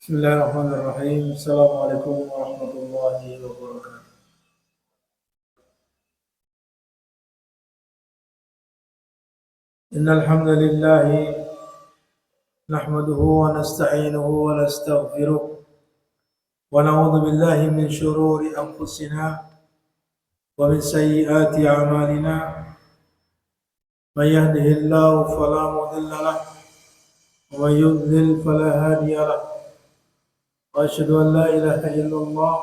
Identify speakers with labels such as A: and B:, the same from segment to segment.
A: بسم الله الرحمن الرحيم. السلام عليكم ورحمة الله وبركاته. إن الحمد لله نحمده ونستعينه ونستغفره ونعوذ بالله من شرور أنفسنا ومن سيئات أعمالنا. من يهده الله فلا مضل له ومن يضلل فلا هادي له. وأشهد أن لا إله إلا الله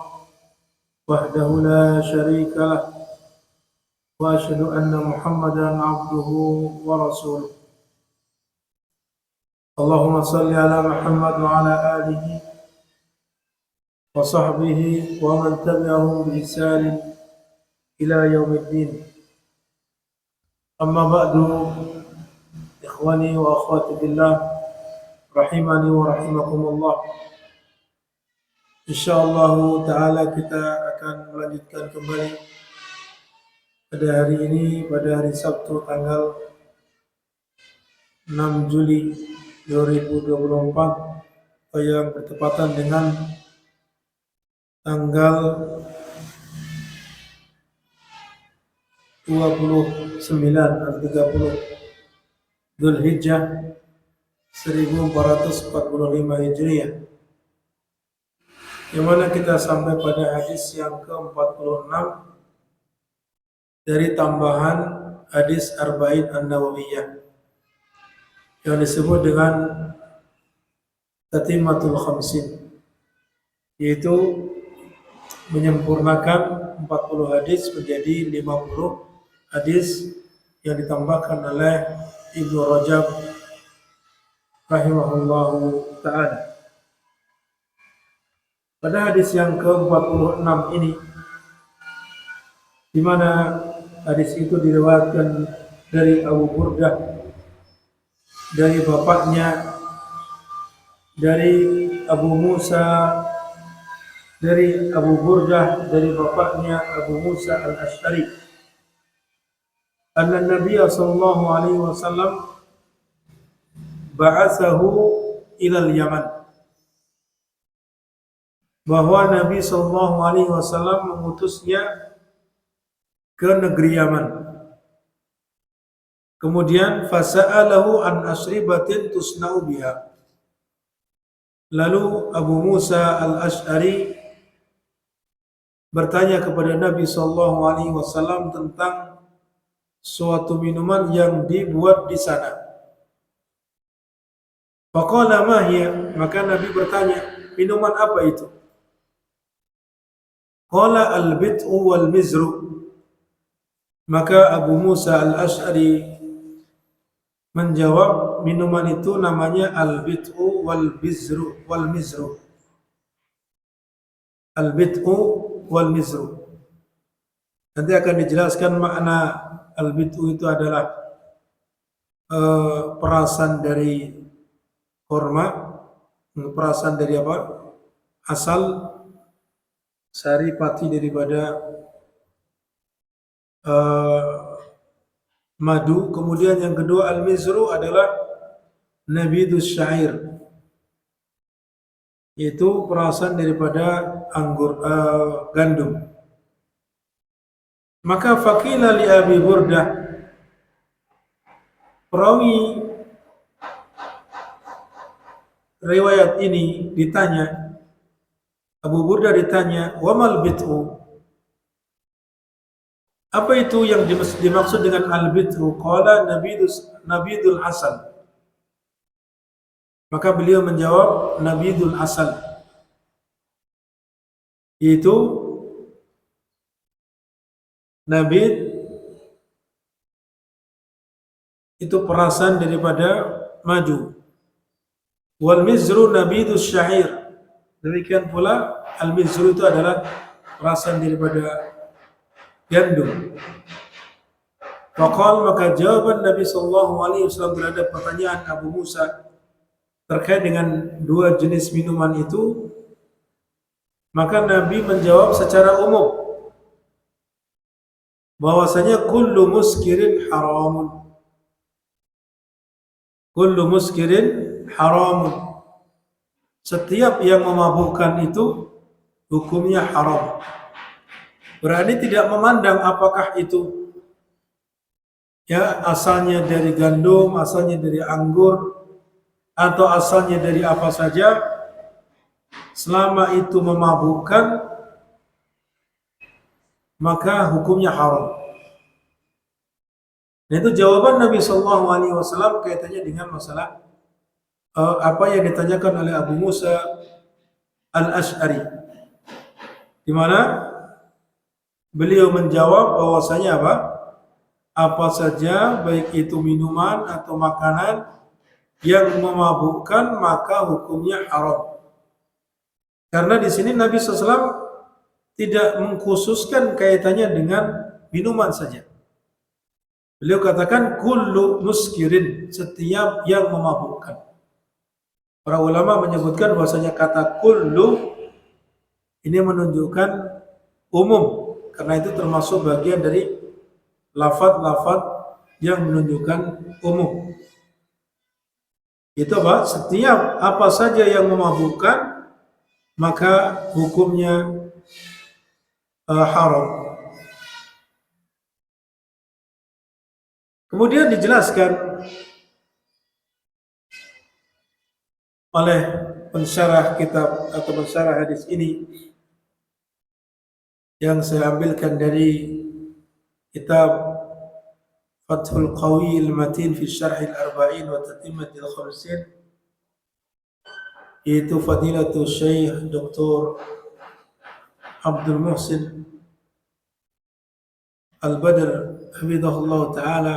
A: وحده لا شريك له وأشهد أن محمدا عبده ورسوله. اللهم صل على محمد وعلى آله وصحبه ومن تبعهم بإحسان إلى يوم الدين. أما بعد، إخواني وأخواتي بالله rahimani wa rahimakumullah. Insyaallah ta'ala kita akan melanjutkan kembali pada hari ini, pada hari Sabtu tanggal 6 Juli 2024 yang bertepatan dengan tanggal 29 atau 30 Dzulhijjah 1445 Hijriah, yang mana kita sampai pada hadis yang ke-46 dari tambahan hadis Arba'in An-Nawawiyah yang disebut dengan Tatimmatul Khamsin, yaitu menyempurnakan 40 hadis menjadi 50 hadis yang ditambahkan oleh Ibnu Rajab rahimahullahu ta'ala. Pada hadis yang ke-46 ini, di mana hadis itu diriwayatkan dari Abu Burdah, dari bapaknya, dari Abu Musa, dari Abu Burdah, dari bapaknya Abu Musa al-Ash'ari, anna Nabi sallallahu alaihi wasallam ba'athahu ilal Yaman, bahwa Nabi sallallahu alaihi wasallam mengutusnya ke negeri Yaman. Kemudian fasa'alahu an asribatin tusna'u biha. Lalu Abu Musa al-Ash'ari bertanya kepada Nabi sallallahu alaihi wasallam tentang suatu minuman yang dibuat di sana. Faqala ma hiya, maka Nabi bertanya, minuman apa itu? Qala al-bit'u wal mizru. Maka Abu Musa al-Ash'ari menjawab, minuman itu namanya al-bit'u wal mizru. Al-bit'u wal mizru. Nanti akan dijelaskan makna al-bit'u itu adalah perasan dari korma, perasan dari apa? Asal sari pati daripada madu. Kemudian yang kedua al-mizru adalah nabidus syair, yaitu perasan daripada anggur gandum. Maka faqila li Abi Burdah, perawi riwayat ini ditanya, Abu Burdah ditanya, wamal bit'u, apa itu yang dimaksud dengan al-bit'u? Qala nabidul asal. Maka beliau menjawab, nabidul asal, yaitu nabid itu perasan daripada madu. Wal mizru nabidus syair. Demikian pula al-mizru itu adalah perasan daripada gandum. Faqal, maka jawaban Nabi sallallahu alaihi wasallam terhadap pertanyaan Abu Musa terkait dengan dua jenis minuman itu, maka Nabi menjawab secara umum bahwasanya kullu muskirin haramun. Kullu muskirin haramun. setiap yang memabukkan itu hukumnya haram. Berarti tidak memandang apakah itu asalnya dari gandum, asalnya dari anggur, atau asalnya dari apa saja, selama itu memabukkan maka hukumnya haram. Nah, itu jawaban Nabi SAW kaitannya dengan masalah apa yang ditanyakan oleh Abu Musa Al-Asy'ari, di mana beliau menjawab bahwasanya apa saja baik itu minuman atau makanan yang memabukkan maka hukumnya haram. Karena di sini Nabi SAW tidak mengkhususkan kaitannya dengan minuman saja. Beliau katakan kullu muskirin, setiap yang memabukkan. Para ulama menyebutkan bahwasanya kata kullu ini menunjukkan umum, karena itu termasuk bagian dari lafaz-lafaz yang menunjukkan umum. Itu apa? Setiap apa saja yang memabukkan maka hukumnya haram. Kemudian dijelaskan oleh pensyarah kitab atau pensyarah hadis ini yang saya ambilkan dari kitab Fathul Qawi al-Matin fi Syarh al-Arba'in wa Tatimmat al-Khamsin, yaitu Fadilatul Syekh Dr. Abdul Muhsin Al-Badr hafizahullah taala.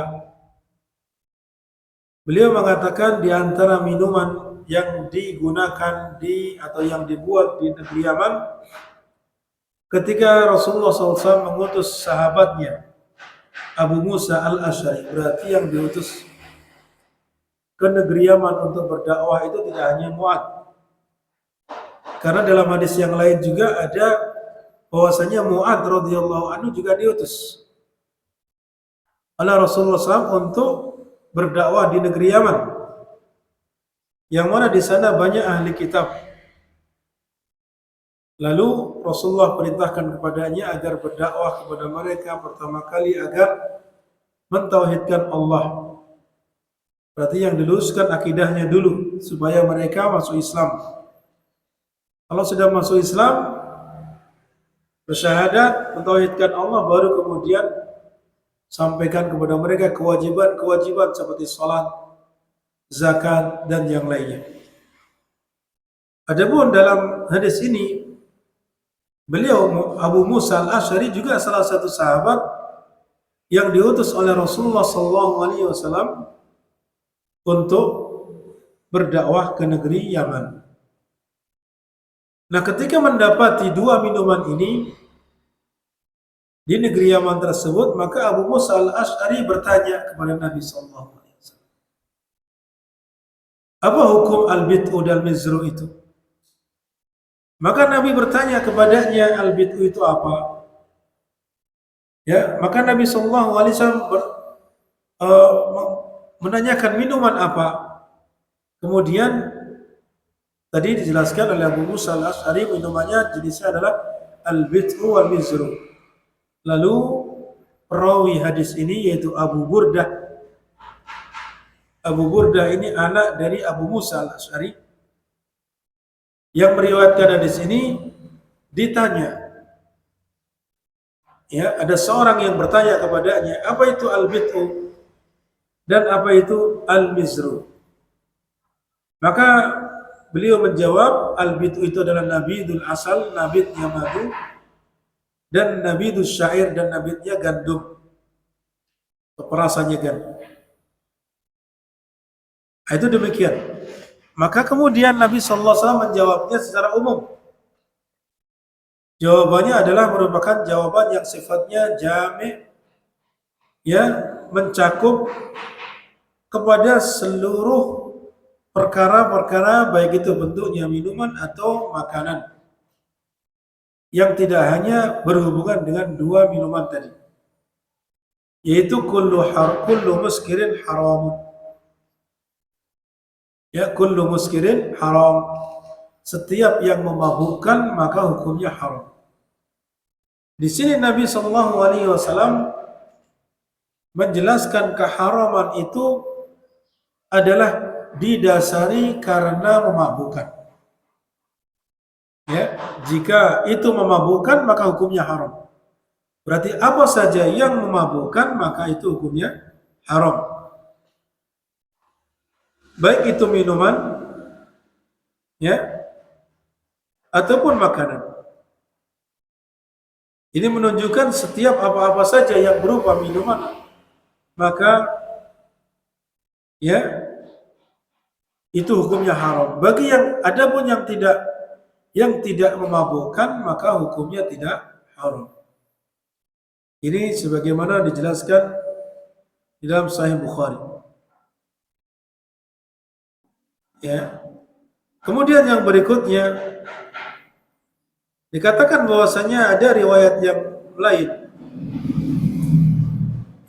A: Beliau mengatakan di antara minuman yang digunakan atau yang dibuat di negeri Yaman ketika Rasulullah SAW mengutus sahabatnya Abu Musa Al-Asy'ari, berarti yang diutus ke negeri Yaman untuk berdakwah itu tidak hanya Mu'ad. Karena dalam hadis yang lain juga ada bahwasanya Mu'ad radhiyallahu anhu juga diutus oleh Rasulullah SAW untuk berdakwah di negeri Yaman, yang mana di sana banyak ahli kitab. Lalu Rasulullah perintahkan kepadanya agar berdakwah kepada mereka pertama kali agar mentauhidkan Allah. Berarti yang diluruskan akidahnya dulu supaya mereka masuk Islam. Kalau sudah masuk Islam, bersyahadat, mentauhidkan Allah, baru kemudian sampaikan kepada mereka kewajiban-kewajiban seperti salat, zakat, dan yang lainnya. Adapun dalam hadis ini, beliau Abu Musa Al-Asy'ari juga salah satu sahabat yang diutus oleh Rasulullah SAW untuk berdakwah ke negeri Yaman. Nah, ketika mendapati dua minuman ini di negeri Yaman tersebut, maka Abu Musa Al-Asy'ari bertanya kepada Nabi SAW, apa hukum al-bid'u dan mizru itu? Maka Nabi bertanya kepadanya, al-bid'u itu apa? Ya, maka Nabi SAW menanyakan minuman apa. Kemudian tadi dijelaskan oleh Abu Musa Al-Asy'ari minumannya jenisnya adalah al-bid'u wal mizru. Lalu perawi hadis ini yaitu Abu Burdah. Abu Burdah ini anak dari Abu Musa Al-Asy'ari yang meriwayatkan hadis ini. Ditanya, ya, ada seorang yang bertanya kepadanya, apa itu al-bid'u dan apa itu al-mizru? Maka beliau menjawab, al-bid'u itu adalah nabidul asal, nabidnya madu, dan nabidus syair, dan nabidnya gandum, perasannya gandum. Itu demikian. Maka kemudian Nabi SAW menjawabnya secara umum. Jawabannya adalah merupakan jawaban yang sifatnya jami', ya, mencakup kepada seluruh perkara-perkara, baik itu bentuknya minuman atau makanan, yang tidak hanya berhubungan dengan dua minuman tadi, yaitu kullu muskirin haram. Ya, kullu muskirin haram. setiap yang memabukkan maka hukumnya haram. Di sini Nabi Shallallahu Alaihi Wasallam menjelaskan keharaman itu adalah didasari karena memabukkan. Ya, jika itu memabukkan maka hukumnya haram. Berarti apa saja yang memabukkan maka itu hukumnya haram. Baik itu minuman, ya, ataupun makanan. Ini menunjukkan setiap apa-apa saja yang berupa minuman maka ya itu hukumnya haram. Bagi yang adapun yang tidak memabukkan maka hukumnya tidak haram. Ini sebagaimana dijelaskan di dalam Sahih Bukhari. Ya. Kemudian yang berikutnya dikatakan bahwasanya ada riwayat yang lain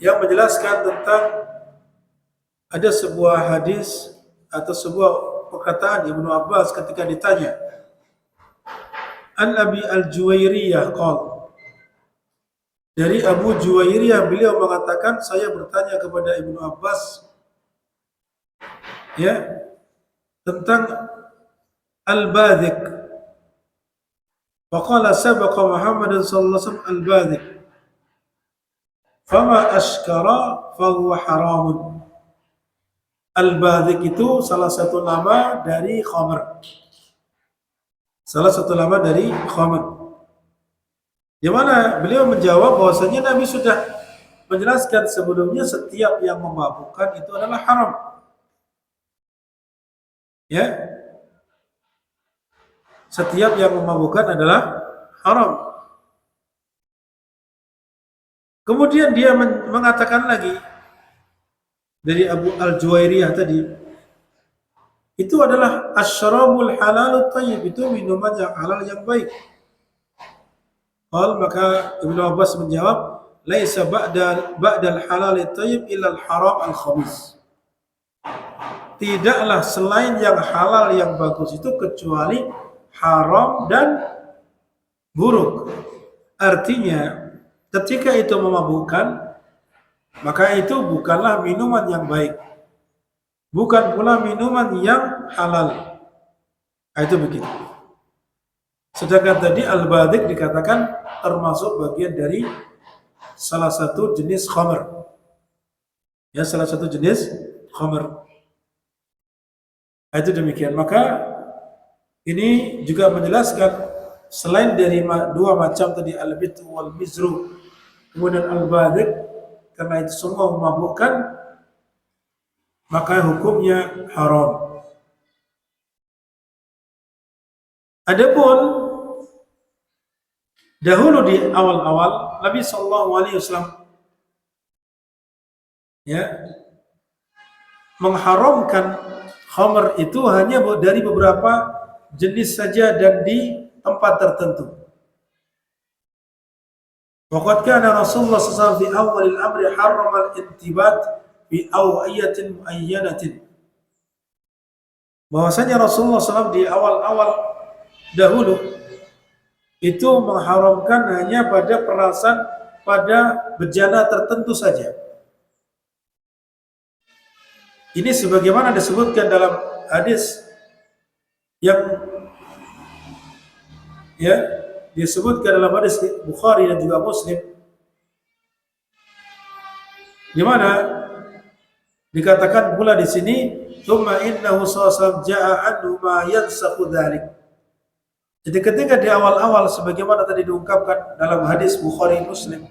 A: yang menjelaskan tentang ada sebuah hadis atau sebuah perkataan Ibnu Abbas ketika ditanya An Abi Al-Juwairiyah qala, dari Abu Juwairiyah beliau mengatakan saya bertanya kepada Ibnu Abbas ya tentang al-badhiq. Faqala sabaqa Muhammad sallallahu alaihi wasallam al-badhiq. Fama ashkara fahuwa haramun. Al-badhiq itu salah satu nama dari khamr. Salah satu nama dari khamr. Di mana beliau menjawab bahwasanya Nabi sudah menjelaskan sebelumnya setiap yang memabukkan itu adalah haram. Ya. Setiap yang memabukkan adalah haram. Kemudian dia mengatakan lagi dari Abu Al-Juwairiyah tadi, itu adalah asyrabul halalut thayyib, itu minuman yang halal yang baik. Maka Ibnu Abbas menjawab, laisa ba'dal halal thayyib illa al-haram al-khabith. Tidaklah selain yang halal yang bagus itu kecuali haram dan buruk. Artinya ketika itu memabukkan maka itu bukanlah minuman yang baik, bukan pula minuman yang halal. Itu begitu. Sedangkan tadi al-badhiq dikatakan termasuk bagian dari salah satu jenis khamr. Ya, salah satu jenis khamr. Itu demikian. Maka ini juga menjelaskan selain dari dua macam tadi al-bit wal mizru, kemudian al-badhiq, karena itu semua memabukkan maka hukumnya haram. Adapun dahulu di awal-awal Nabi Shallallahu Alaihi Wasallam ya mengharamkan khamr itu hanya dari beberapa jenis saja dan di tempat tertentu. Waqad kana Rasulullah sallallahu alaihi wasallam fi awal al-amri harrama al-intibat fi awiyatin muayyanatin. Bahwasanya Rasulullah SAW di awal-awal dahulu itu mengharamkan hanya pada perasan pada bejana tertentu saja. Ini sebagaimana disebutkan dalam hadis yang ya disebutkan dalam hadis Bukhari dan juga Muslim, di mana dikatakan pula di sini, "Tsumma innahu sallallahu jaa'a anhu ma yansaqu dzalik." Jadi ketika di awal-awal sebagaimana tadi diungkapkan dalam hadis Bukhari Muslim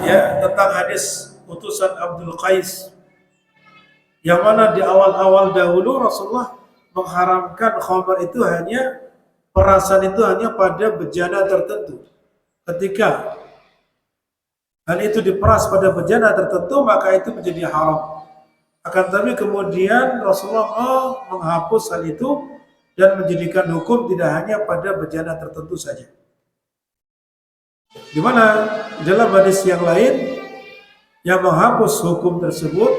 A: ya tentang hadis utusan Abdul Qais yang mana di awal-awal dahulu Rasulullah mengharamkan khamr itu hanya perasan itu hanya pada bejana tertentu. Ketika hal itu diperas pada bejana tertentu maka itu menjadi haram. Akan tetapi kemudian Rasulullah menghapus hal itu dan menjadikan hukum tidak hanya pada bejana tertentu saja. Di mana dalam hadis yang lain yang menghapus hukum tersebut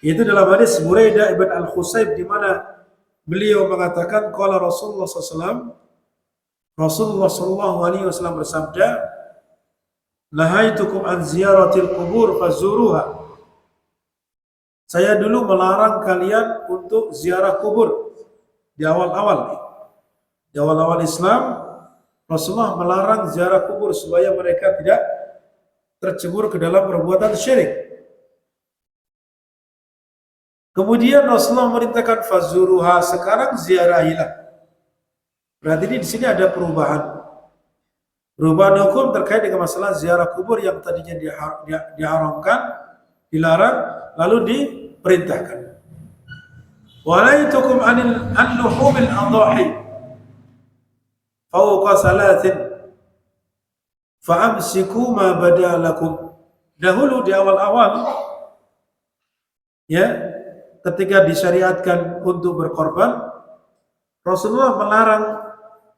A: yaitu dalam hadis Buraidah ibn al-Khusayb, di mana beliau mengatakan qala Rasulullah SAW, Rasulullah sallallahu alaihi wasallam bersabda, nahaitukum an ziyaratil kubur fazuruha. Saya dulu melarang kalian untuk ziarah kubur di awal-awal. Di awal-awal Islam, Rasulullah melarang ziarah kubur supaya mereka tidak tercebur ke dalam perbuatan syirik. Kemudian Rasulullah merintahkan fazuruha, sekarang ziarahilah. Berarti di sini ada perubahan. Perubahan hukum terkait dengan masalah ziarah kubur yang tadinya diharamkan, dilarang, lalu diperintahkan. Walaitukum an luhumil adhahi fawqa salatin fa'amsiku ma badalakum. Dahulu di awal-awal, ya, ketika disyariatkan untuk berkorban, Rasulullah melarang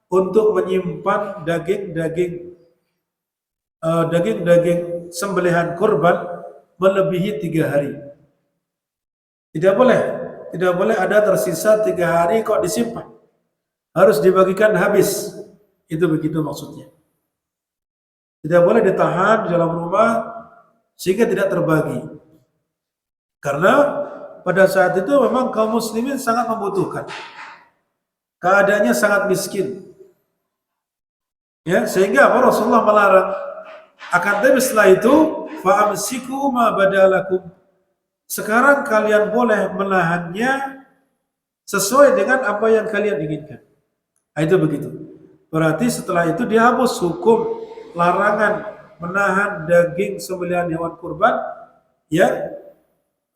A: untuk menyimpan daging-daging sembelihan kurban melebihi 3 hari. Tidak boleh ada tersisa 3 hari kok disimpan. Harus dibagikan habis. Itu begitu maksudnya. Tidak boleh ditahan di dalam rumah sehingga tidak terbagi. Karena pada saat itu memang kaum muslimin sangat membutuhkan. Keadaannya sangat miskin. Ya, sehingga apa? Rasulullah melarang. Akan tetapi setelah itu, fa'amsiku ma badalakum. Sekarang kalian boleh menahannya sesuai dengan apa yang kalian inginkan. Nah, itu begitu. Berarti setelah itu dihapus hukum larangan menahan daging sembelihan hewan kurban yang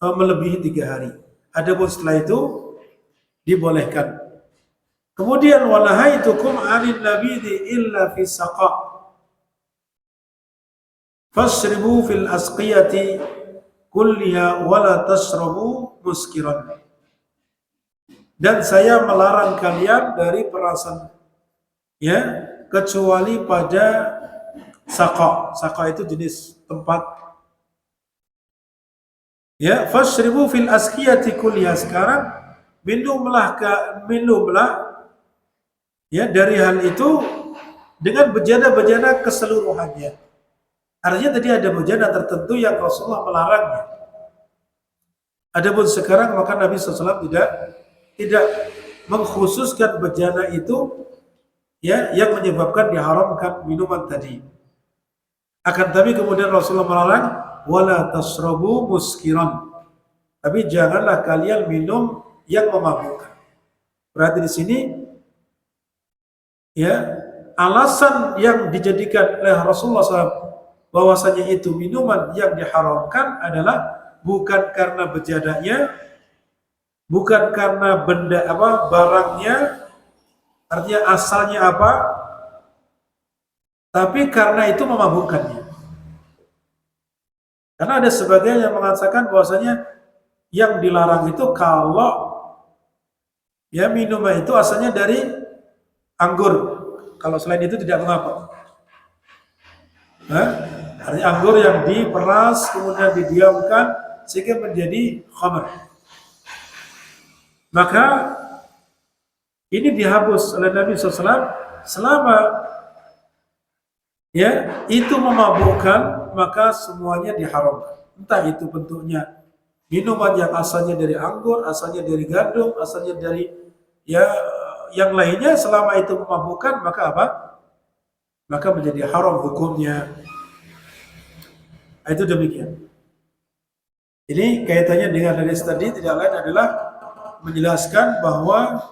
A: melebihi 3 hari. Adapun setelah itu dibolehkan. Kemudian walahaitukum 'anil nabidi illa fi saqa. Fashribu fil asqiyati kulliha wala tashrabu muskiran. Dan saya melarang kalian dari perasan, ya, kecuali pada saqa. Saqa itu jenis tempat. Ya, fashribu fil asqiyati kulliha. Sekarang minumlah ya dari hal itu dengan bejana-bejana keseluruhannya. Artinya tadi ada bejana tertentu yang Rasulullah melarangnya. Adapun sekarang maka Nabi SAW tidak mengkhususkan bejana itu, ya, yang menyebabkan diharamkan minuman tadi. Akan tapi kemudian Rasulullah melarang wala tasrabu muskiran. Tapi janganlah kalian minum yang memabukkan. Berarti di sini, ya, alasan yang dijadikan oleh Rasulullah SAW bahwasanya itu minuman yang diharamkan adalah bukan karena bejananya, bukan karena barangnya, artinya asalnya apa, tapi karena itu memabukkannya. Karena ada sebagian yang mengatakan bahwasanya yang dilarang itu kalau, ya, minuman itu asalnya dari anggur. Kalau selain itu tidak mengapa. Artinya anggur yang diperas kemudian didiamkan sehingga menjadi khamr. Maka ini dihapus oleh Nabi SAW selama, ya, itu memabukkan, maka semuanya diharamkan. Entah itu bentuknya minuman yang asalnya dari anggur, asalnya dari gandum, asalnya dari, ya, yang lainnya, selama itu memabukkan maka apa? Maka menjadi haram hukumnya. Itu demikian. Ini kaitannya dengan hadis tadi tidak lain adalah menjelaskan bahwa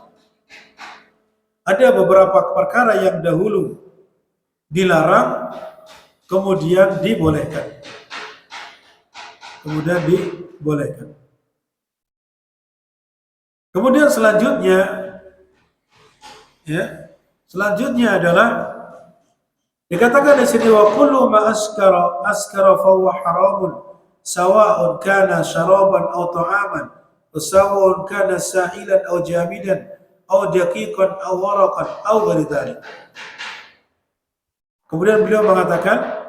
A: ada beberapa perkara yang dahulu dilarang kemudian dibolehkan. Kemudian selanjutnya, ya, selanjutnya adalah dikatakan di sini wa kullu ma askara fa huwa haramun sawa'un kana syaraban aw ta'aman wa sawa'un kana sa'ilan aw jamidan aw daqiqan aw waraqan aw ghairi dzalik. Kemudian beliau mengatakan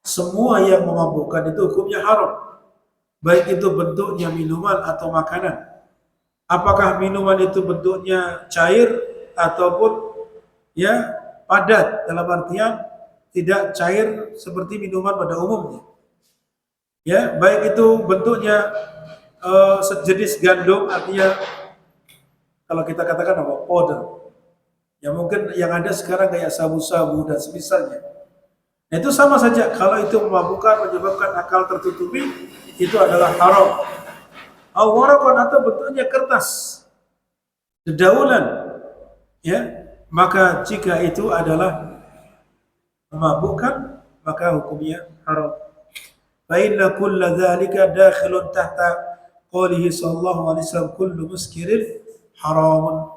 A: semua yang memabukkan itu hukumnya haram, baik itu bentuknya minuman atau makanan, Apakah minuman itu bentuknya cair ataupun ya padat, dalam artian tidak cair seperti minuman pada umumnya. Ya, baik itu bentuknya sejenis gandum, artinya kalau kita katakan apa powder. Ya mungkin yang ada sekarang kayak sabu-sabu dan semisalnya. Nah, itu sama saja, kalau itu memabukkan, menyebabkan akal tertutupi, itu adalah haram. Awarakon atau bentuknya kertas, dedaunan, ya, maka jika itu adalah memabukkan, maka hukumnya haram. Fa inna kulla dzalika dakhilun tahta qoulihi sallallahu alaihi wasallam kullu muskirin haramun.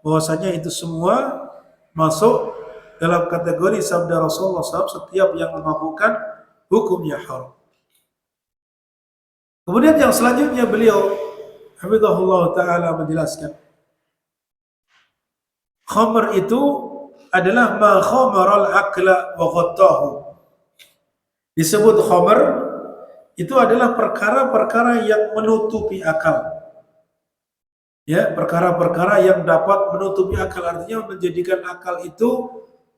A: Bahwasanya itu semua masuk dalam kategori sabda Rasulullah SAW, setiap yang memabukkan hukumnya haram. Kemudian yang selanjutnya beliau hafizahullah ta'ala menjelaskan, khamr itu adalah ma khamaral aqla wa ghattahu. Disebut khamr itu adalah perkara-perkara yang menutupi akal. Ya, perkara-perkara yang dapat menutupi akal, artinya menjadikan akal itu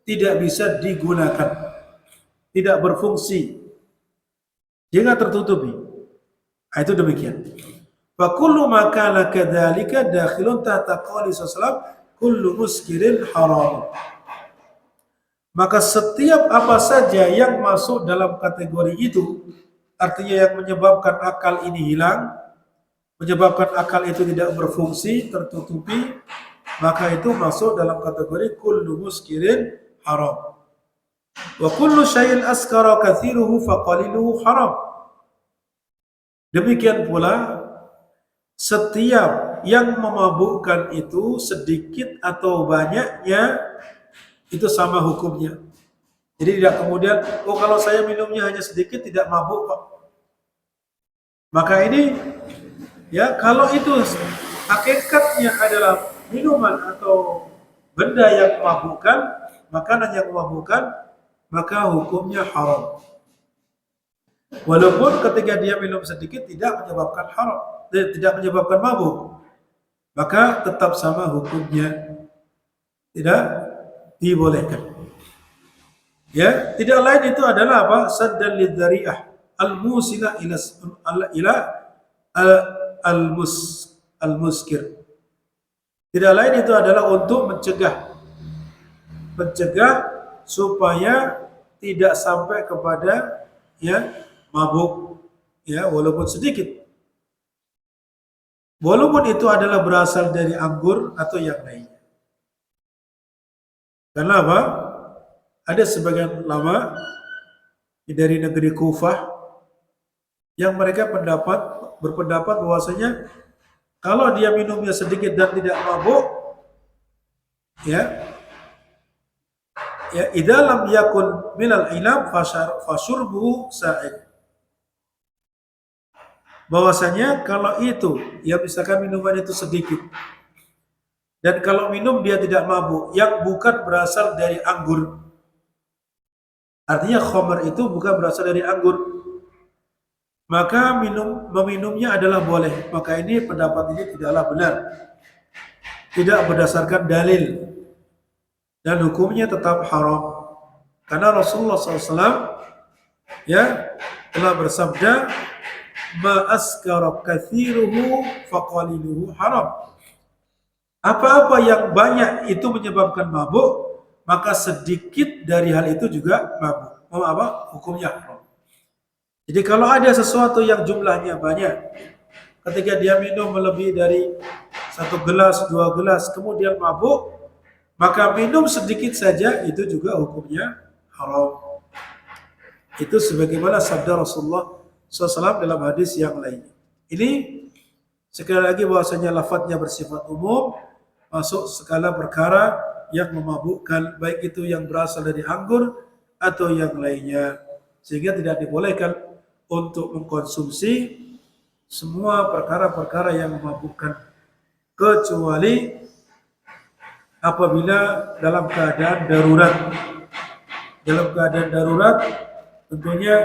A: tidak bisa digunakan, tidak berfungsi, jika tertutupi. Nah, itu demikian. Fa kullu ma kana kadzalika dakhilun tahta qouli sallallahu kullu muskirin haram. Maka setiap apa saja yang masuk dalam kategori itu, artinya yang menyebabkan akal ini hilang, menyebabkan akal itu tidak berfungsi, tertutupi, maka itu masuk dalam kategori kullu muskirin haram. Wa kullu syai'in askara katsiruhu fa qaliluhu haram. Demikian pula setiap yang memabukkan itu, sedikit atau banyaknya, itu sama hukumnya. Jadi tidak kemudian, oh kalau saya minumnya hanya sedikit tidak mabuk kok. Maka ini ya, kalau itu hakikatnya adalah minuman atau benda yang memabukkan, makanan yang memabukkan, maka hukumnya haram. Walaupun ketika dia minum sedikit tidak menyebabkan haram, tidak menyebabkan mabuk, maka tetap sama hukumnya, tidak dibolehkan. Ya, tidak lain itu adalah apa? Saddan lidzari'ah al-musila ila al-muskir. Tidak lain itu adalah untuk mencegah supaya tidak sampai kepada ya mabuk, ya, walaupun sedikit. Walaupun itu adalah berasal dari anggur atau yang lainnya. Karena apa? Ada sebagian ulama dari negeri Kufah yang mereka berpendapat bahwasanya kalau dia minumnya sedikit dan tidak mabuk, ya idza lam yakun minal inam fasyurbu sa'id. Bahwasanya kalau itu, ya misalkan minuman itu sedikit, dan kalau minum dia tidak mabuk, yang bukan berasal dari anggur, artinya khamr itu bukan berasal dari anggur, maka meminumnya adalah boleh. Maka ini pendapat ini tidaklah benar, tidak berdasarkan dalil, dan hukumnya tetap haram. Karena Rasulullah SAW ya telah bersabda, ma askara katsiruhu faqaliluhu haram. Apa-apa yang banyak itu menyebabkan mabuk, maka sedikit dari hal itu juga mabuk. Hukumnya haram. Jadi kalau ada sesuatu yang jumlahnya banyak, ketika dia minum melebihi dari 1 gelas, 2 gelas, kemudian mabuk, maka minum sedikit saja itu juga hukumnya haram. Itu sebagaimana sabda Rasulullah SAW dalam hadis yang lain. Ini sekali lagi bahwasanya lafadznya bersifat umum, masuk segala perkara yang memabukkan, baik itu yang berasal dari anggur atau yang lainnya, sehingga tidak dibolehkan untuk mengkonsumsi semua perkara-perkara yang memabukkan, kecuali apabila dalam keadaan darurat. Dalam keadaan darurat tentunya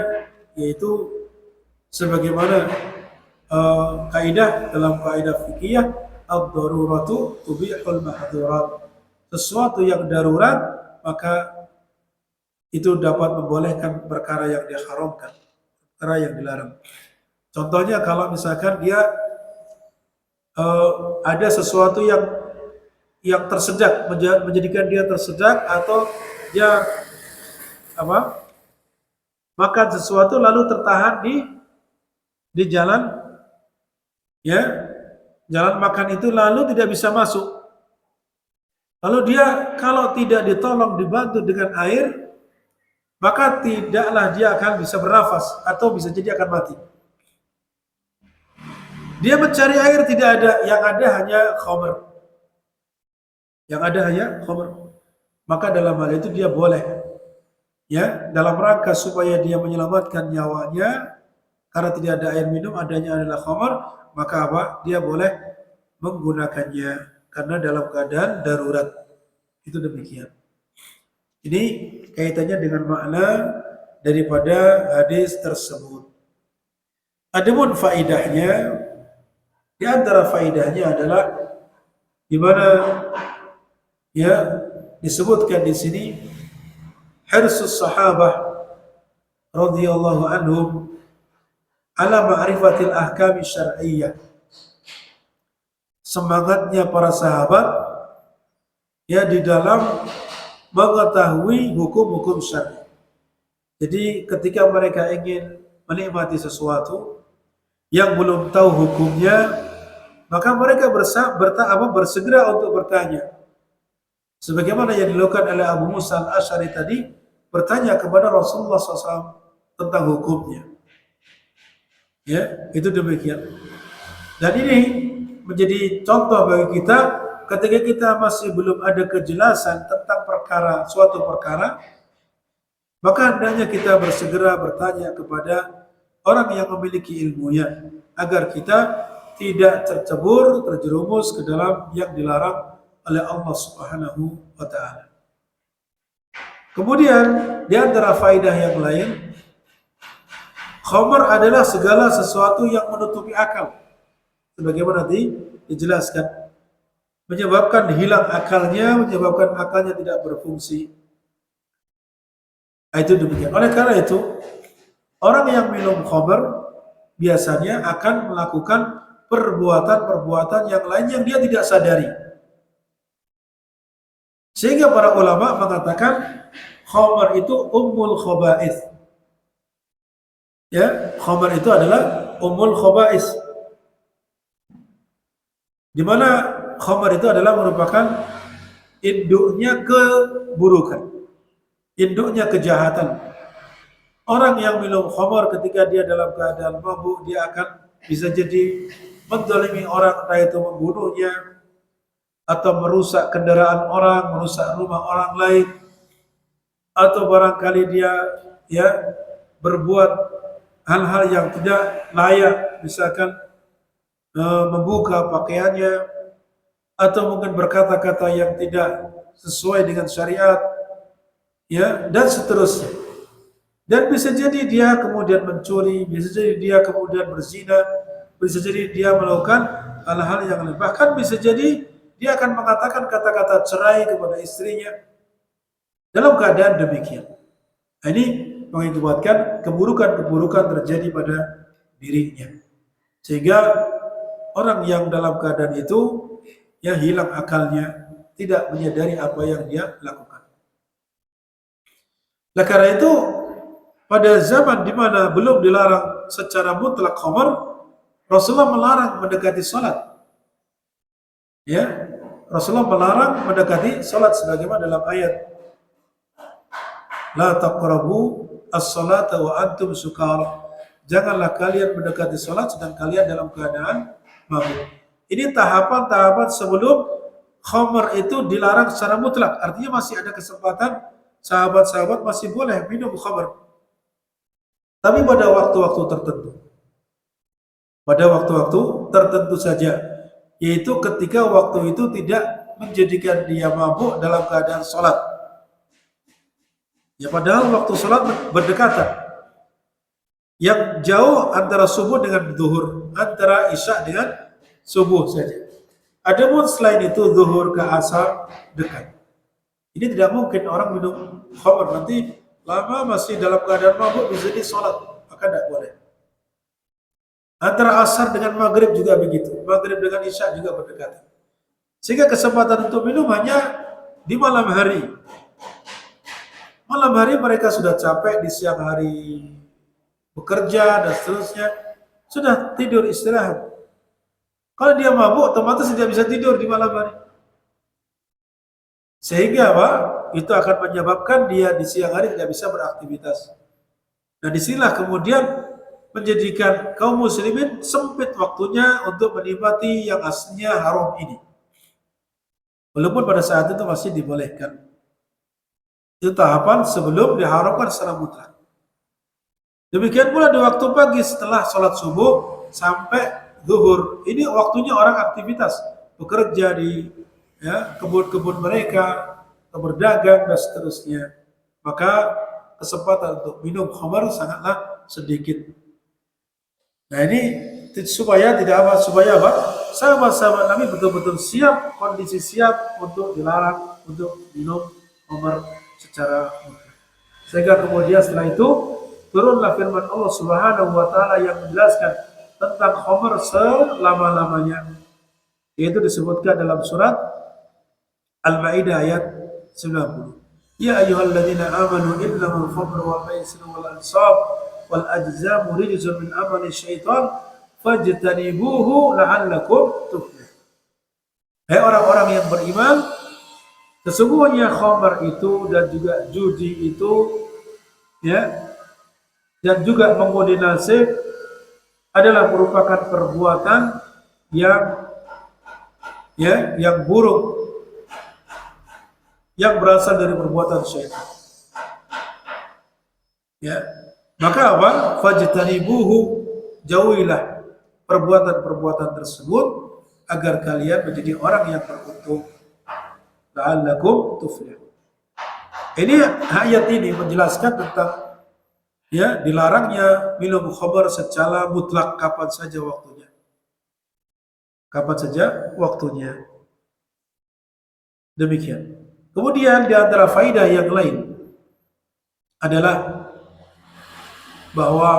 A: yaitu sebagaimana kaidah dalam kaidah fikih, ad-daruratu tubihul mahdhurat. Sesuatu yang darurat maka itu dapat membolehkan perkara yang diharamkan, perkara yang dilarang. Contohnya kalau misalkan dia ada sesuatu yang tersedak, menjadikan dia tersedak, atau dia makan sesuatu lalu tertahan di jalan, ya, jalan makan itu lalu tidak bisa masuk. Lalu dia kalau tidak ditolong, dibantu dengan air, maka tidaklah dia akan bisa bernafas atau bisa jadi akan mati. Dia mencari air tidak ada, yang ada hanya khamr. Yang ada hanya khamr. Maka dalam hal itu dia boleh, ya, dalam rangka supaya dia menyelamatkan nyawanya karena tidak ada air minum, adanya adalah khamr, maka apa? Dia boleh menggunakannya karena dalam keadaan darurat. Itu demikian. Ini kaitannya dengan makna daripada hadis tersebut. Adapun faidahnya, di antara faidahnya adalah di mana ya disebutkan di sini hirsus sahabah radhiyallahu anhum ala ma'rifatil ahkam syar'iyyah. Semangatnya para sahabat ya di dalam mengetahui hukum-hukum syar'i. Jadi ketika mereka ingin menikmati sesuatu yang belum tahu hukumnya, maka mereka bersegera untuk bertanya. Sebagaimana yang dilakukan oleh Abu Musa al-Asy'ari tadi, bertanya kepada Rasulullah SAW tentang hukumnya. Ya, itu demikian. Dan ini menjadi contoh bagi kita ketika kita masih belum ada kejelasan tentang suatu perkara, maka hendaknya kita bersegera bertanya kepada orang yang memiliki ilmunya agar kita tidak terjerumus ke dalam yang dilarang oleh Allah Subhanahu wa taala. Kemudian di antara faidah yang lain, khamr adalah segala sesuatu yang menutupi akal. Sebagaimana dijelaskan, menyebabkan hilang akalnya, menyebabkan akalnya tidak berfungsi. Itu demikian. Oleh karena itu, orang yang minum khamr biasanya akan melakukan perbuatan-perbuatan yang lain yang dia tidak sadari. Sehingga para ulama mengatakan khamr itu ummul khaba'ith. Ya, khamr itu adalah ummul khaba'ith. Di mana khamr itu adalah merupakan induknya keburukan, induknya kejahatan. Orang yang minum khamr ketika dia dalam keadaan mabuk, dia akan bisa jadi menzalimi orang, entah itu membunuhnya atau merusak kendaraan orang, merusak rumah orang lain, atau barangkali dia berbuat hal-hal yang tidak layak, misalkan membuka pakaiannya atau mungkin berkata-kata yang tidak sesuai dengan syariat, ya, dan seterusnya. Dan bisa jadi dia kemudian mencuri, bisa jadi dia kemudian berzina, bisa jadi dia melakukan hal-hal yang lain. Bahkan bisa jadi dia akan mengatakan kata-kata cerai kepada istrinya dalam keadaan demikian. Ini mengakibatkan keburukan-keburukan terjadi pada dirinya. Sehingga orang yang dalam keadaan itu ya hilang akalnya, tidak menyadari apa yang dia lakukan. Nah, karena itu pada zaman di mana belum dilarang secara mutlak khamr, Rasulullah melarang mendekati salat. Ya, Rasulullah melarang mendekati salat sebagaimana dalam ayat la taqrabu as-salata wa antum sukara. Janganlah kalian mendekati salat sedang kalian dalam keadaan mabuk. Ini tahapan-tahapan sebelum khamr itu dilarang secara mutlak. Artinya masih ada kesempatan sahabat-sahabat masih boleh minum khamr. Tapi pada waktu-waktu tertentu. Pada waktu-waktu tertentu saja. Yaitu ketika waktu itu tidak menjadikan dia mabuk dalam keadaan sholat. Ya, padahal waktu sholat berdekatan. Yang jauh antara subuh dengan zuhur, antara isya dengan subuh saja. Adapun selain itu zuhur ke asar dekat. Ini tidak mungkin orang minum khamr nanti lama masih dalam keadaan mabuk bisa di sholat, maka tidak boleh. Antara asar dengan maghrib juga begitu, maghrib dengan isya juga berdekatan. Sehingga kesempatan untuk minum hanya di malam hari. Malam hari mereka sudah capek, di siang hari bekerja dan seterusnya, sudah tidur istirahat. Kalau dia mabuk, otomatis tidak bisa tidur di malam hari. Sehingga apa? Itu akan menyebabkan dia di siang hari tidak bisa beraktivitas. Nah, disinilah kemudian menjadikan kaum muslimin sempit waktunya untuk menikmati yang aslinya haram ini. Walaupun pada saat itu masih dibolehkan. Itu tahapan sebelum diharamkan secara mutlak. Demikian pula di waktu pagi setelah sholat subuh sampai zuhur. Ini waktunya orang aktivitas, bekerja di kebun-kebun mereka, berdagang dan seterusnya. Maka kesempatan untuk minum khamar sangatlah sedikit. Nah ini supaya sahabat-sahabat Nabi betul-betul siap, kondisi siap untuk dilarang untuk minum khamar secara mutlak. Sehingga kemudian setelah itu turunlah firman Allah Subhanahu wa taala yang menjelaskan tentang khamar selama-lamanya. Yaitu disebutkan dalam surat Al-Maidah ayat 90. Ya ayyuhalladzina amanu innamal khamru wal maisiru wal ansab wal ajzamu rijzun min amali syaitan fajtanibuhu la'allakum tuflihun. Hai orang-orang yang beriman, sesungguhnya khamar itu dan juga judi itu dan juga mengundi nasib adalah merupakan perbuatan yang buruk yang berasal dari perbuatan syaitan. Maka apa? Fajtanibuhu, jauhilah perbuatan-perbuatan tersebut agar kalian menjadi orang yang beruntung. La'allakum tuflihun. Ini ayat ini menjelaskan tentang dilarangnya minum khamar secara mutlak kapan saja waktunya. Kapan saja waktunya. Demikian. Kemudian di antara faidah yang lain adalah bahwa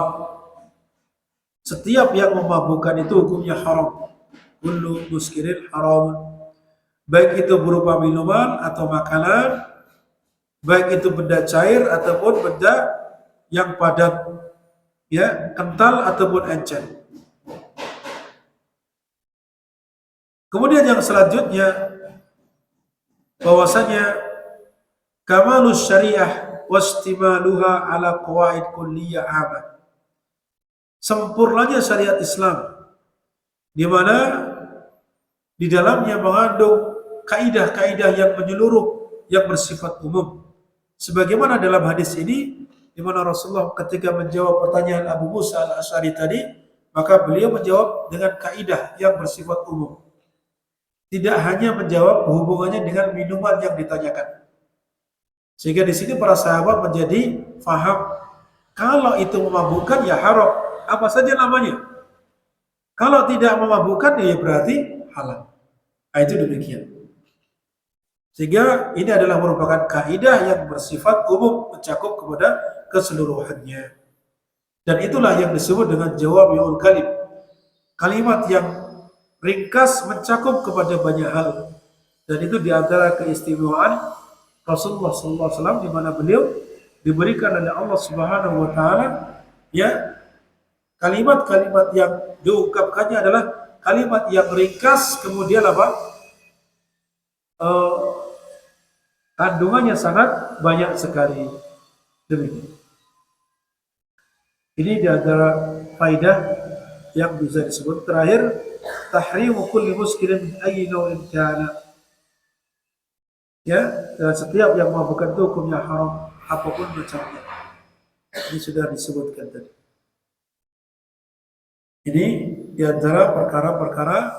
A: setiap yang memabukkan itu hukumnya haram. Kullu muskirin haram. Baik itu berupa minuman atau makanan, baik itu benda cair ataupun benda yang padat, kental ataupun encer. Kemudian yang selanjutnya bahwasanya kamalus syariah wastimaluha ala qawaid kulliyah amah. Sempurnanya syariat Islam di mana di dalamnya mengandung kaidah-kaidah yang menyeluruh yang bersifat umum. Sebagaimana dalam hadis ini di mana Rasulullah ketika menjawab pertanyaan Abu Musa al-Asy'ari tadi, maka beliau menjawab dengan kaidah yang bersifat umum. Tidak hanya menjawab hubungannya dengan minuman yang ditanyakan. Sehingga di sini para sahabat menjadi faham kalau itu memabukkan ya haram, apa saja namanya. Kalau tidak memabukkan ya berarti halal. Nah, itu demikian. Sehingga ini adalah merupakan kaidah yang bersifat umum, mencakup kepada keseluruhannya. Dan itulah yang disebut dengan jawami'ul kalim. Kalimat yang ringkas mencakup kepada banyak hal, dan itu diantara keistimewaan Rasulullah SAW di mana beliau diberikan oleh Allah Subhanahu Wa Taala kalimat-kalimat yang diungkapkannya adalah kalimat yang ringkas, kemudian kandungannya sangat banyak sekali. Demikian. Ini diantara faidah yang bisa disebut. Terakhir, tahrimu kulli muskirin min ayyi naw'in kana. Dan setiap yang memabukkan itu hukumnya haram apapun macamnya. Ini sudah disebutkan tadi. Ini diantara perkara-perkara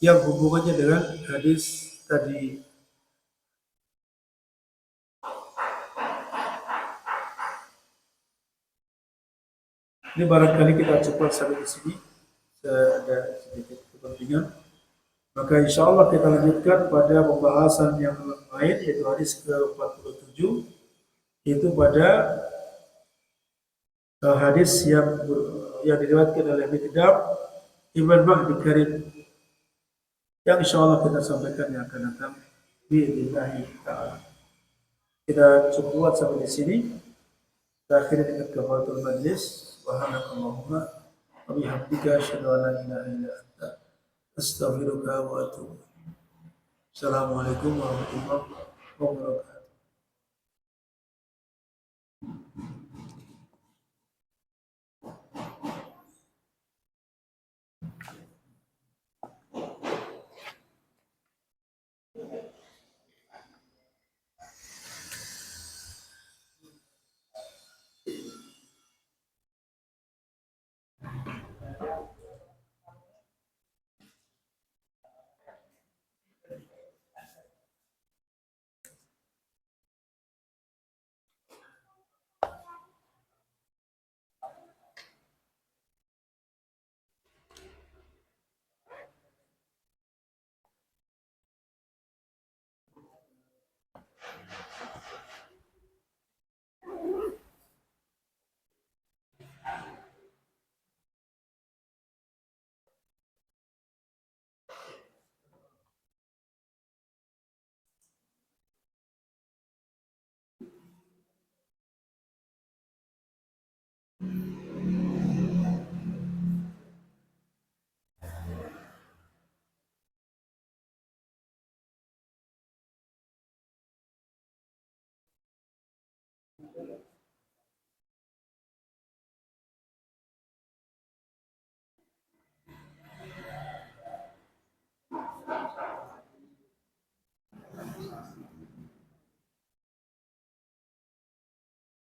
A: yang hubungannya dengan hadis tadi. Ini barangkali kita cepat sampai di sini. Ada sedikit kepentingan. Maka insya Allah kita lanjutkan pada pembahasan yang lain, yaitu hadis ke-47, yaitu pada hadis yang diriwayatkan oleh Miqdam Ibn Mahdi Karim, yang insya Allah kita sampaikan yang akan datang biidznillah ta'ala. Kita cukup sampai di sini. Kita akhiri dengan kafaratul majlis. Subhanakallahumma wa bihamdika asyhadu an la ilaha illa anta astaghfiruka wa atubu. Assalamualaikum warahmatullahi wabarakatuh.